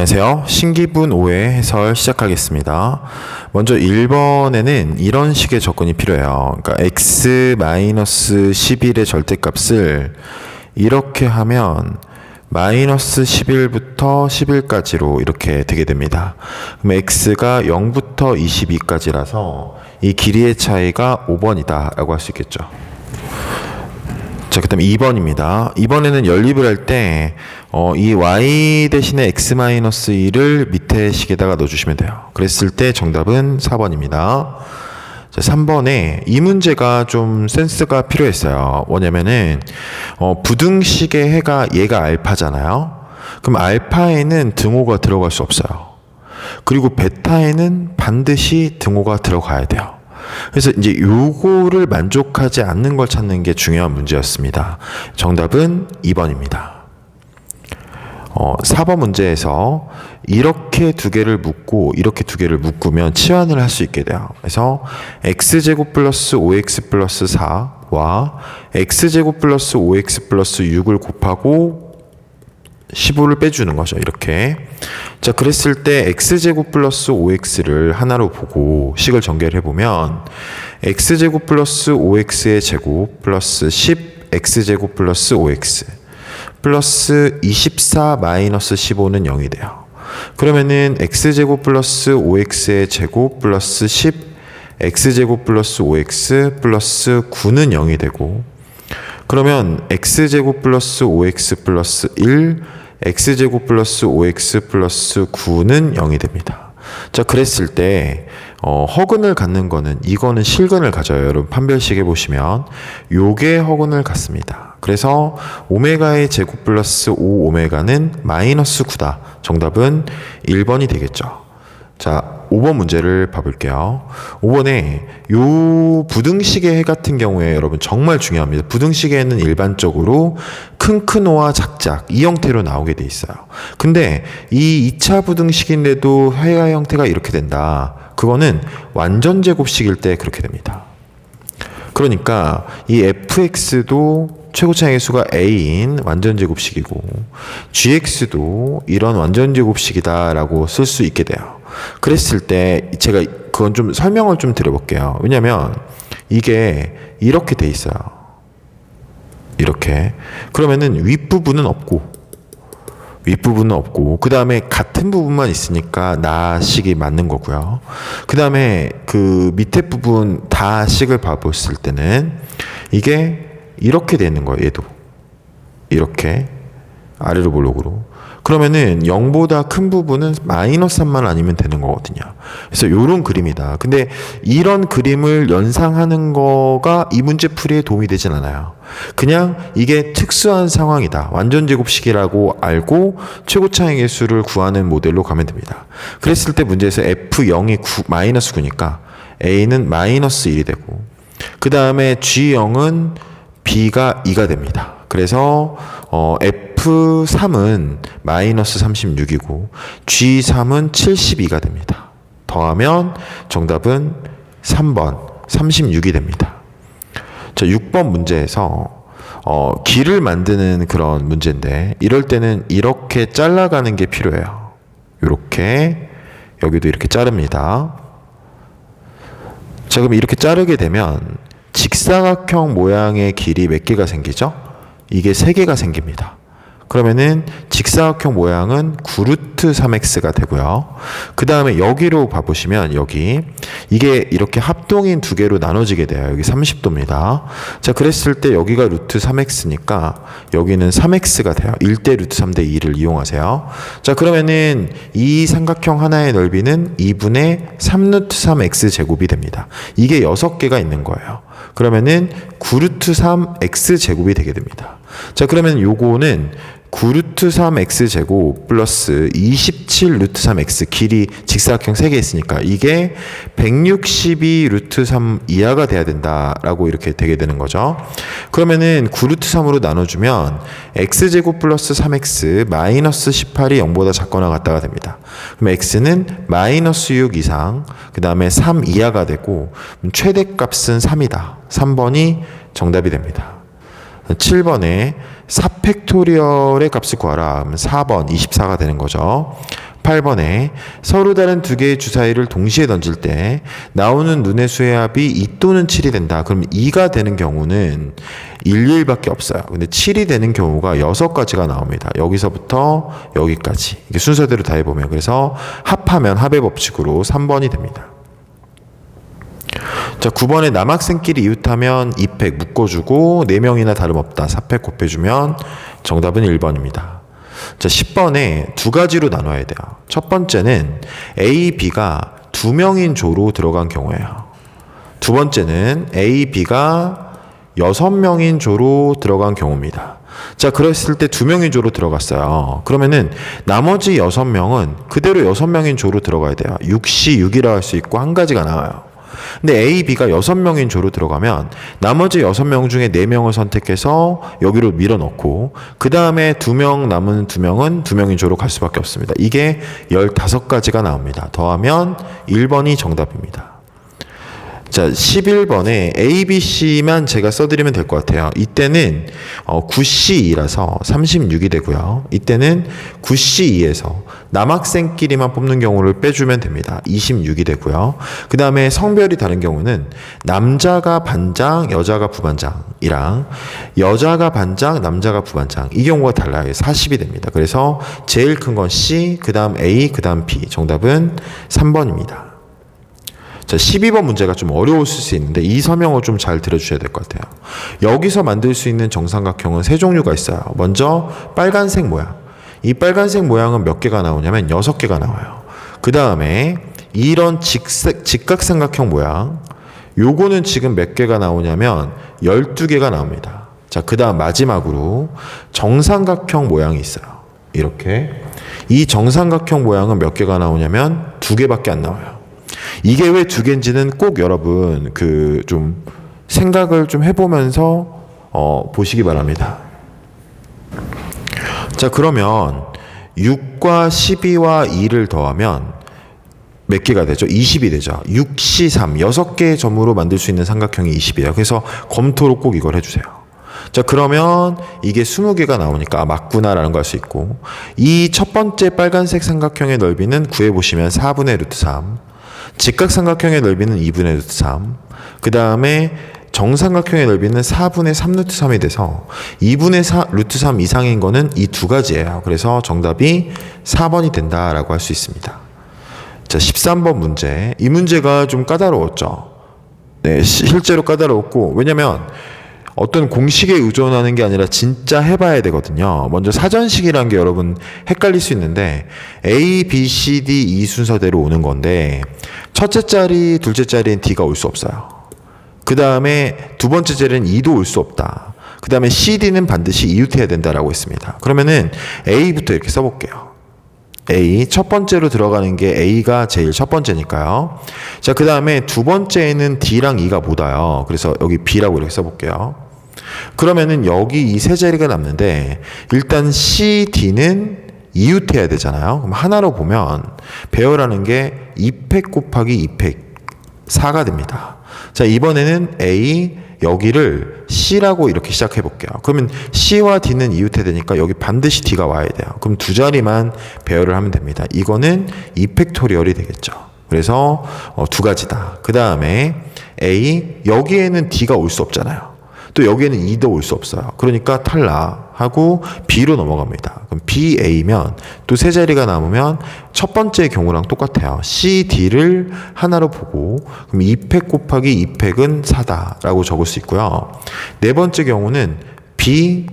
안녕하세요. 신기분 5의 해설 시작하겠습니다. 먼저 1번에는 이런 식의 접근이 필요해요. 그러니까 x-11의 절대값을 이렇게 하면 마이너스 11부터 11까지로 이렇게 되게 됩니다. 그럼 x가 0부터 22까지라서 이 길이의 차이가 5번이다 라고 할 수 있겠죠. 자, 그 다음에 2번입니다. 2번에는 연립을 할 때 이 y 대신에 x-1을 밑에 식에다가 넣어주시면 돼요. 그랬을 때 정답은 4번입니다. 자, 3번에 이 문제가 좀 센스가 필요했어요. 뭐냐면은 부등식의 해가 얘가 알파잖아요. 그럼 알파에는 등호가 들어갈 수 없어요. 그리고 베타에는 반드시 등호가 들어가야 돼요. 그래서 이제 요거를 만족하지 않는 걸 찾는 게 중요한 문제였습니다. 정답은 2번입니다. 4번 문제에서 이렇게 두 개를 묶고 이렇게 두 개를 묶으면 치환을 할 수 있게 돼요. 그래서 x제곱 플러스 5x 플러스 4와 x제곱 플러스 5x 플러스 6을 곱하고 15를 빼주는 거죠. 이렇게. 자, 그랬을 때 x제곱 플러스 5x를 하나로 보고 식을 전개를 해보면 x제곱 플러스 5x의 제곱 플러스 10 x제곱 플러스 5x 플러스 24 마이너스 15는 0이 돼요. 그러면은 x제곱 플러스 5x의 제곱 플러스 10 x제곱 플러스 5x 플러스 9는 0이 되고, 그러면 x제곱 플러스 5x 플러스 1 x제곱 플러스 5x 플러스 9는 0이 됩니다. 자, 그랬을 때 허근을 갖는 거는 이거는 실근을 가져요. 여러분 판별식 해보시면 요게 허근을 갖습니다. 그래서 오메가의 제곱 플러스 5오메가는 마이너스 9다. 정답은 1번이 되겠죠. 자, 5번 문제를 봐볼게요. 5번에 요 부등식의 해 같은 경우에 여러분 정말 중요합니다. 부등식의 해는 일반적으로 큰 호와 작작 이 형태로 나오게 돼 있어요. 근데 이 2차 부등식인데도 해의 형태가 이렇게 된다. 그거는 완전 제곱식일 때 그렇게 됩니다. 그러니까 이 fx도 최고차항의 수가 a인 완전 제곱식이고 gx도 이런 완전 제곱식이다 라고 쓸 수 있게 돼요. 그랬을 때 제가 그건 좀 설명을 좀 드려볼게요. 왜냐면 이게 이렇게 돼 있어요. 이렇게. 그러면은 윗부분은 없고 그 다음에 같은 부분만 있으니까 나식이 맞는 거고요. 그 다음에 그 밑에 부분 다식을 봐봤을 때는 이게 이렇게 되는 거예요. 얘도 이렇게 아래로 볼록으로. 그러면은 0보다 큰 부분은 마이너스 3만 아니면 되는 거거든요. 그래서 요런 그림이다. 근데 이런 그림을 연상하는 거가 이 문제 풀이에 도움이 되진 않아요. 그냥 이게 특수한 상황이다. 완전 제곱식이라고 알고 최고차항의 수를 구하는 모델로 가면 됩니다. 그랬을 때 문제에서 F0이 마이너스 9니까 A는 마이너스 1이 되고, 그 다음에 G0은 B가 2가 됩니다. 그래서 F3은 마이너스 36이고 G3은 72가 됩니다. 더하면 정답은 3번 36이 됩니다. 자, 6번 문제에서 길을 만드는 그런 문제인데 이럴 때는 이렇게 잘라가는 게 필요해요. 이렇게 여기도 이렇게 자릅니다. 자, 그럼 이렇게 자르게 되면 직사각형 모양의 길이 몇 개가 생기죠? 이게 3개가 생깁니다. 그러면은 직사각형 모양은 9루트 3x가 되고요. 그 다음에 여기로 봐보시면 여기 이게 이렇게 합동인 두 개로 나눠지게 돼요. 여기 30도입니다. 자, 그랬을 때 여기가 루트 3x니까 여기는 3x가 돼요. 1대 루트 3대 2를 이용하세요. 자, 그러면은 이 삼각형 하나의 넓이는 2분의 3루트 3x 제곱이 됩니다. 이게 6개가 있는 거예요. 그러면은 9루트 3x 제곱이 되게 됩니다. 자, 그러면 요거는 9루트 3x 제곱 플러스 27 루트 3x 길이 직사각형 3개 있으니까 이게 162 루트 3 이하가 돼야 된다라고 이렇게 되게 되는 거죠. 그러면은 9루트 3으로 나눠주면 x 제곱 플러스 3x 마이너스 18이 0보다 작거나 같다가 됩니다. 그럼 x는 마이너스 6 이상, 그 다음에 3 이하가 되고 최대값은 3이다. 3번이 정답이 됩니다. 7번에 4팩토리얼의 값을 구하라. 그러면 4번 24가 되는 거죠. 18번에 서로 다른 두 개의 주사위를 동시에 던질 때 나오는 눈의 수의 합이 2 또는 7이 된다. 그럼 2가 되는 경우는 1밖에 없어요. 근데 7이 되는 경우가 6가지가 나옵니다. 여기서부터 여기까지. 이게 순서대로 다 해보면. 그래서 합하면 합의 법칙으로 3번이 됩니다. 자, 9번에 남학생끼리 이웃하면 2팩 묶어주고 4명이나 다름없다. 4팩 곱해주면 정답은 1번입니다. 자, 10번에 두 가지로 나눠야 돼요. 첫 번째는 A, B가 2명인 조로 들어간 경우예요. 두 번째는 A, B가 6명인 조로 들어간 경우입니다. 자, 그랬을 때 2명인 조로 들어갔어요. 그러면은 나머지 6명은 그대로 6명인 조로 들어가야 돼요. 6시 6이라 할 수 있고 한 가지가 나와요. 근데 A, B가 6명인 조로 들어가면 나머지 6명 중에 4명을 선택해서 여기로 밀어넣고 그 다음에 2명 남은 2명은 2명인 조로 갈 수밖에 없습니다. 이게 15가지가 나옵니다. 더하면 1번이 정답입니다. 자, 11번에 A, B, C만 제가 써드리면 될 것 같아요. 이때는 9C2라서 36이 되고요. 이때는 9C2에서 남학생끼리만 뽑는 경우를 빼주면 됩니다. 26이 되고요. 그 다음에 성별이 다른 경우는 남자가 반장, 여자가 부반장이랑 여자가 반장, 남자가 부반장 이 경우가 달라요. 40이 됩니다. 그래서 제일 큰 건 C, 그 다음 A, 그 다음 B. 정답은 3번입니다. 자, 12번 문제가 좀 어려웠을 수 있는데 이 설명을 좀 잘 들어주셔야 될 것 같아요. 여기서 만들 수 있는 정삼각형은 세 종류가 있어요. 먼저 빨간색 모양. 이 빨간색 모양은 몇 개가 나오냐면 6개가 나와요. 그 다음에 이런 직각삼각형 모양. 요거는 지금 몇 개가 나오냐면 12개가 나옵니다. 자, 그 다음 마지막으로 정삼각형 모양이 있어요. 이렇게. 이 정삼각형 모양은 몇 개가 나오냐면 2개밖에 안 나와요. 이게 왜 2개인지는 꼭 여러분 좀 생각을 좀 해보면서 보시기 바랍니다. 자, 그러면 6과 12와 2를 더하면 몇 개가 되죠? 20이 되죠. 6, C, 3 6개의 점으로 만들 수 있는 삼각형이 20이에요. 그래서 검토로 꼭 이걸 해주세요. 자, 그러면 이게 20개가 나오니까 맞구나라는 걸 알 수 있고 이 첫 번째 빨간색 삼각형의 넓이는 구해보시면 4분의 루트 3 직각삼각형의 넓이는 2분의 루트 3 그 다음에 정삼각형의 넓이는 4분의 3 루트 3이 돼서 2분의 4 루트 3 이상인 거는 이 두 가지예요. 그래서 정답이 4번이 된다라고 할 수 있습니다. 자, 13번 문제. 이 문제가 좀 까다로웠죠. 네, 실제로 까다로웠고 왜냐면 어떤 공식에 의존하는 게 아니라 진짜 해봐야 되거든요. 먼저 사전식이라는 게 여러분 헷갈릴 수 있는데 A, B, C, D 이 순서대로 오는 건데 첫째 자리, 둘째 자리엔 D가 올 수 없어요. 그 다음에 두 번째 자리는 E도 올 수 없다. 그 다음에 C, D는 반드시 이웃해야 된다라고 했습니다. 그러면은 A부터 이렇게 써볼게요. A, 첫 번째로 들어가는 게 A가 제일 첫 번째니까요. 자, 그 다음에 두 번째에는 D랑 E가 못 와요. 그래서 여기 B라고 이렇게 써볼게요. 그러면은 여기 이 세 자리가 남는데 일단 C, D는 이웃해야 되잖아요. 그럼 하나로 보면 배열하는 게 2팩 곱하기 2팩 4가 됩니다. 자, 이번에는 A 여기를 C라고 이렇게 시작해 볼게요. 그러면 C와 D는 이웃해야 되니까 여기 반드시 D가 와야 돼요. 그럼 두 자리만 배열을 하면 됩니다. 이거는 2팩토리얼이 되겠죠. 그래서 두 가지다. 그 다음에 A 여기에는 D가 올 수 없잖아요. 또 여기에는 2도 올 수 없어요. 그러니까 탈락하고 B로 넘어갑니다. 그럼 B, A면 또 세 자리가 남으면 첫 번째 경우랑 똑같아요. C, D를 하나로 보고 그럼 2팩 곱하기 2팩은 4다라고 적을 수 있고요. 네 번째 경우는 B,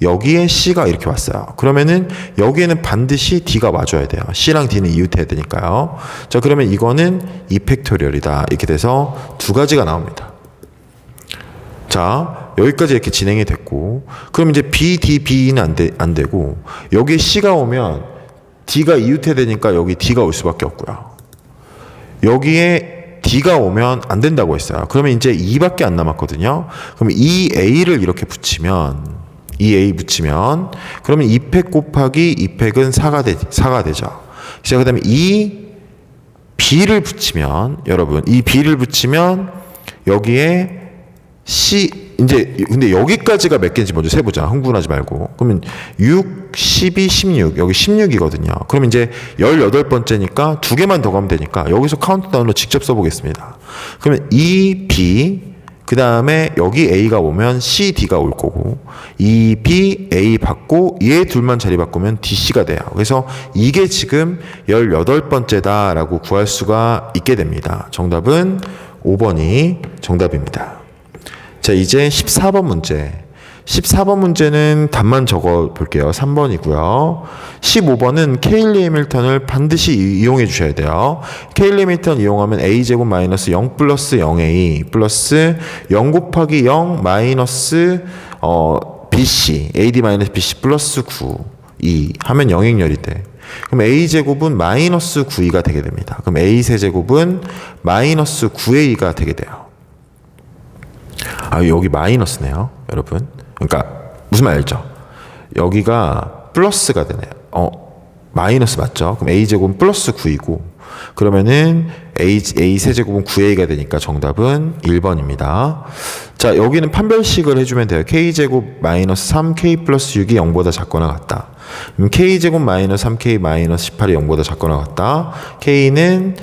여기에 C가 이렇게 왔어요. 그러면은 여기에는 반드시 D가 와줘야 돼요. C랑 D는 이웃해야 되니까요. 자, 그러면 이거는 2팩토리얼이다. 이렇게 돼서 두 가지가 나옵니다. 자, 여기까지 이렇게 진행이 됐고 그럼 이제 B, D, B는 안 되고 여기에 C가 오면 D가 이웃해야 되니까 여기 D가 올 수밖에 없고요. 여기에 D가 오면 안 된다고 했어요. 그러면 이제 2밖에 안 남았거든요. 그럼 이 A를 이렇게 붙이면 이 A 붙이면 그러면 2팩 곱하기 2팩은 4가 되죠. 자, 그 다음에 이 B를 붙이면 여러분 이 B를 붙이면 여기에 C 이제 근데 여기까지가 몇 개인지 먼저 세보자. 흥분하지 말고. 그러면 6, 12, 16. 여기 16이거든요. 그럼 이제 18번째니까 두 개만 더 가면 되니까 여기서 카운트다운으로 직접 써보겠습니다. 그러면 E, B, 그 다음에 여기 A가 오면 C, D가 올 거고 E, B, A 받고 얘 둘만 자리 바꾸면 D, C가 돼요. 그래서 이게 지금 18번째다 라고 구할 수가 있게 됩니다. 정답은 5번이 정답입니다. 자, 이제 14번 문제. 14번 문제는 답만 적어 볼게요. 3번이고요. 15번은 케일리 해밀턴을 반드시 이용해 주셔야 돼요. 케일리 해밀턴 이용하면 a제곱 마이너스 0 플러스 0a 플러스 0 곱하기 0 마이너스 bc ad 마이너스 bc 플러스 9 2 하면 영행열이 돼. 그럼 a제곱은 마이너스 9a가 되게 됩니다. 그럼 a 세제곱은 마이너스 9a가 되게 돼요. 아, 여기 마이너스네요, 여러분. 그러니까 무슨 말 알죠? 여기가 플러스가 되네요. 마이너스 맞죠? 그럼 a제곱은 플러스 9이고 그러면은 a 세제곱은 9a가 되니까 정답은 1번입니다. 자, 여기는 판별식을 해주면 돼요. k제곱 마이너스 3 k 플러스 6이 0보다 작거나 같다. 그럼 k제곱 마이너스 3k 마이너스 18이 0보다 작거나 같다. k는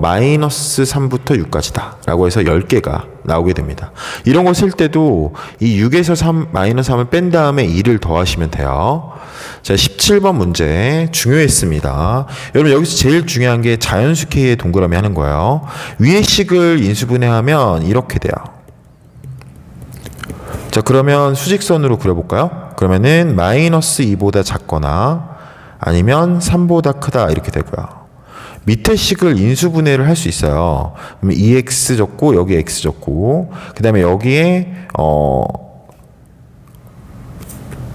마이너스 3부터 6까지다 라고 해서 10개가 나오게 됩니다. 이런 거 쓸 때도 이 6에서 3, 마이너스 3을 뺀 다음에 2를 더하시면 돼요. 자, 17번 문제 중요했습니다. 여러분 여기서 제일 중요한 게 자연수 k의 동그라미 하는 거예요. 위의 식을 인수분해하면 이렇게 돼요. 자, 그러면 수직선으로 그려볼까요? 그러면은 마이너스 2보다 작거나 아니면 3보다 크다 이렇게 되고요. 밑에 식을 인수분해를 할 수 있어요. 그러면 2x 적고 여기 x 적고 그 다음에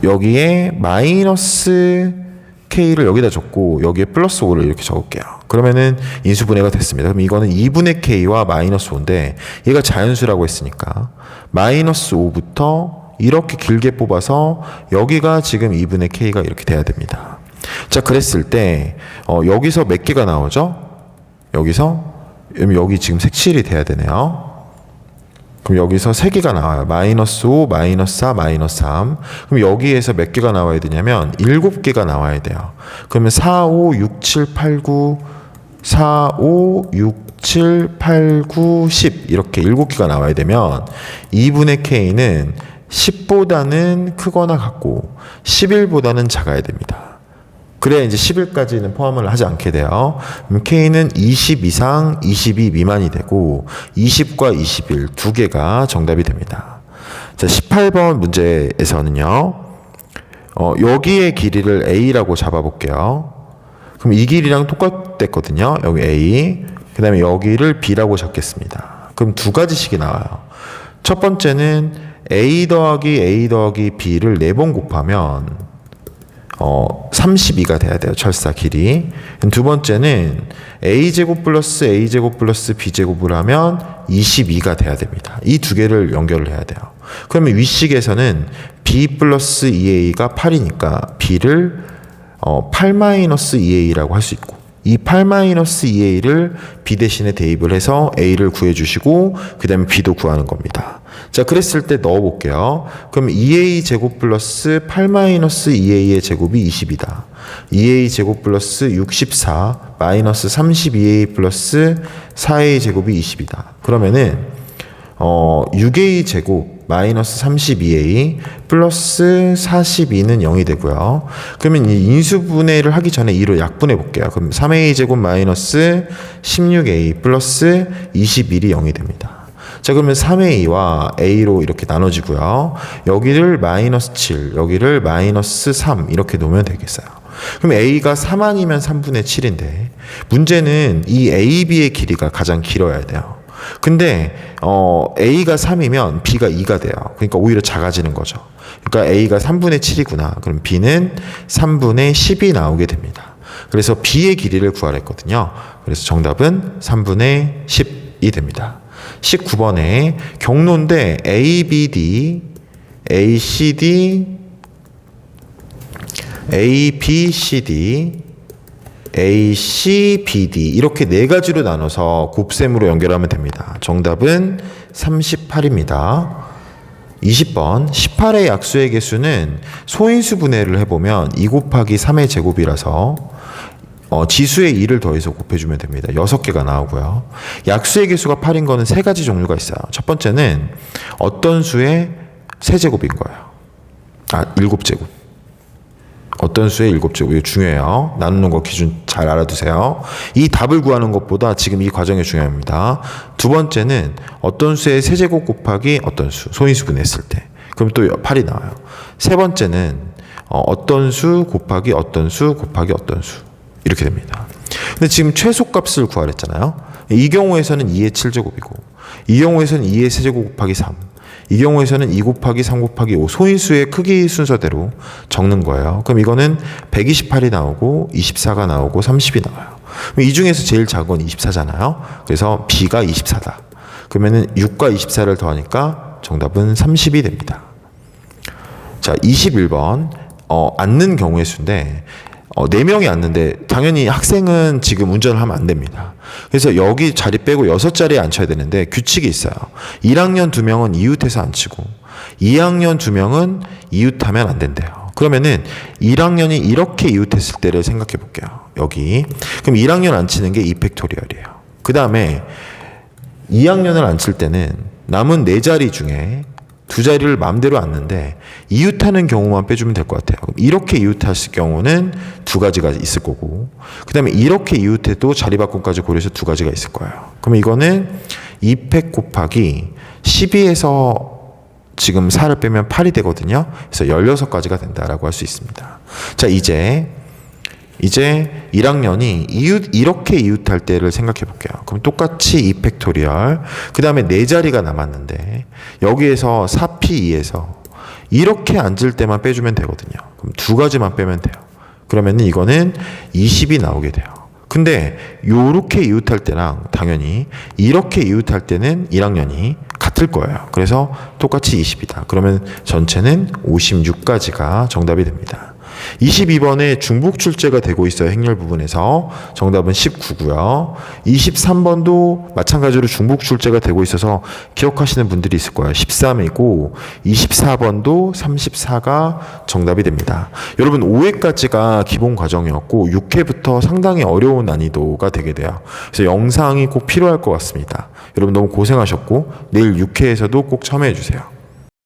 여기에 마이너스 k를 여기다 적고 여기에 플러스 5를 이렇게 적을게요. 그러면은 인수분해가 됐습니다. 그럼 이거는 2분의 k와 마이너스 5인데 얘가 자연수라고 했으니까 마이너스 5부터 이렇게 길게 뽑아서 여기가 지금 2분의 k가 이렇게 돼야 됩니다. 자, 그랬을 때 여기서 몇 개가 나오죠? 여기 지금 색칠이 돼야 되네요. 그럼 여기서 3개가 나와요. 마이너스 5, 마이너스 4, 마이너스 3. 그럼 여기에서 몇 개가 나와야 되냐면 7개가 나와야 돼요. 그러면 4, 5, 6, 7, 8, 9 4, 5, 6, 7, 8, 9, 10 이렇게 7개가 나와야 되면 2분의 k는 10보다는 크거나 같고 11보다는 작아야 됩니다. 그래야 이제 11까지는 포함을 하지 않게 돼요. 그럼 k는 20 이상 22 미만이 되고 20과 21 두 개가 정답이 됩니다. 자, 18번 문제에서는요. 여기의 길이를 a라고 잡아볼게요. 그럼 이 길이랑 똑같댔거든요. 여기 a. 그 다음에 여기를 b라고 잡겠습니다. 그럼 두 가지씩이 나와요. 첫 번째는 a 더하기 b를 4번 곱하면 32가 돼야 돼요. 철사 길이. 두 번째는 a제곱 플러스 b제곱을 하면 22가 돼야 됩니다. 이 두 개를 연결을 해야 돼요. 그러면 위식에서는 b 플러스 2a가 8이니까 b를 8-2a라고 할 수 있고 이 8-2a를 b 대신에 대입을 해서 a를 구해주시고 그 다음에 b도 구하는 겁니다. 자, 그랬을 때 넣어볼게요. 그럼 2a 제곱 플러스 8-2a의 제곱이 20이다. 2a 제곱 플러스 64 마이너스 32a 플러스 4a 제곱이 20이다. 그러면은 6a 제곱 마이너스 32a 플러스 42는 0이 되고요. 그러면 이 인수분해를 하기 전에 2로 약분해 볼게요. 그럼 3a 제곱 마이너스 16a 플러스 21이 0이 됩니다. 자, 그러면 3a와 a로 이렇게 나눠지고요. 여기를 마이너스 7, 여기를 마이너스 3 이렇게 놓으면 되겠어요. 그럼 a가 3 아니면 3분의 7인데 문제는 이 ab의 길이가 가장 길어야 돼요. 근데 a가 3이면 b가 2가 돼요. 그러니까 오히려 작아지는 거죠. 그러니까 a가 3분의 7이구나. 그럼 b는 3분의 10이 나오게 됩니다. 그래서 b의 길이를 구하랬거든요. 그래서 정답은 3분의 10이 됩니다. 19번에 경로인데 ABD, ACD, ABCD, ACBD 이렇게 네 가지로 나눠서 곱셈으로 연결하면 됩니다. 정답은 38입니다. 20번 18의 약수의 개수는 소인수 분해를 해보면 2 곱하기 3의 제곱이라서 지수의 2를 더해서 곱해주면 됩니다. 6개가 나오고요. 약수의 개수가 8인 거는 3가지 종류가 있어요. 첫 번째는 어떤 수의 세제곱인 거예요. 7제곱. 어떤 수의 7제곱. 이거 중요해요. 나누는 거 기준 잘 알아두세요. 이 답을 구하는 것보다 지금 이 과정이 중요합니다. 두 번째는 어떤 수의 세제곱 곱하기 어떤 수. 소인수 분해했을 때. 그럼 또 8이 나와요. 세 번째는 어떤 수 곱하기 어떤 수 곱하기 어떤 수. 이렇게 됩니다. 근데 지금 최소값을 구하랬잖아요. 이 경우에서는 2의 7제곱이고 이 경우에서는 2의 세제곱 곱하기 3, 이 경우에서는 2 곱하기 3 곱하기 5 소인수의 크기 순서대로 적는 거예요. 그럼 이거는 128이 나오고 24가 나오고 30이 나와요. 그럼 이 중에서 제일 작은 건 24잖아요. 그래서 B가 24다. 그러면은 6과 24를 더하니까 정답은 30이 됩니다. 자, 21번 앉는 경우의 수인데 4명이 앉는데 당연히 학생은 지금 운전을 하면 안 됩니다. 그래서 여기 자리 빼고 6자리에 앉혀야 되는데 규칙이 있어요. 1학년 2명은 이웃해서 앉히고 2학년 2명은 이웃하면 안 된대요. 그러면은 1학년이 이렇게 이웃했을 때를 생각해 볼게요. 여기. 그럼 1학년 앉히는 게 2팩토리얼이에요. 그 다음에 2학년을 앉힐 때는 남은 4자리 중에 2자리를 마음대로 앉는데 이웃하는 경우만 빼주면 될 것 같아요. 그럼 이렇게 이웃했을 경우는 2가지가 있을 거고 그 다음에 이렇게 이웃해도 자리 바꿈까지 고려해서 2가지가 있을 거예요. 그럼 이거는 2팩 곱하기 12에서 지금 4를 빼면 8이 되거든요. 그래서 16가지가 된다라고 할 수 있습니다. 자, 이제 1학년이 이렇게 이웃할 때를 생각해 볼게요. 그럼 똑같이 2팩토리얼, 그 다음에 4자리가 남았는데 여기에서 4P2에서 이렇게 앉을 때만 빼주면 되거든요. 그럼 2가지만 빼면 돼요. 그러면은 이거는 20이 나오게 돼요. 근데 요렇게 이웃할 때랑 당연히 이렇게 이웃할 때는 1학년이 같을 거예요. 그래서 똑같이 20이다. 그러면 전체는 56가지가 정답이 됩니다. 22번에 중복 출제가 되고 있어요. 행렬 부분에서. 정답은 19고요. 23번도 마찬가지로 중복 출제가 되고 있어서 기억하시는 분들이 있을 거예요. 13이고 24번도 34가 정답이 됩니다. 여러분 5회까지가 기본 과정이었고 6회부터 상당히 어려운 난이도가 되게 돼요. 그래서 영상이 꼭 필요할 것 같습니다. 여러분 너무 고생하셨고 내일 6회에서도 꼭 참여해 주세요.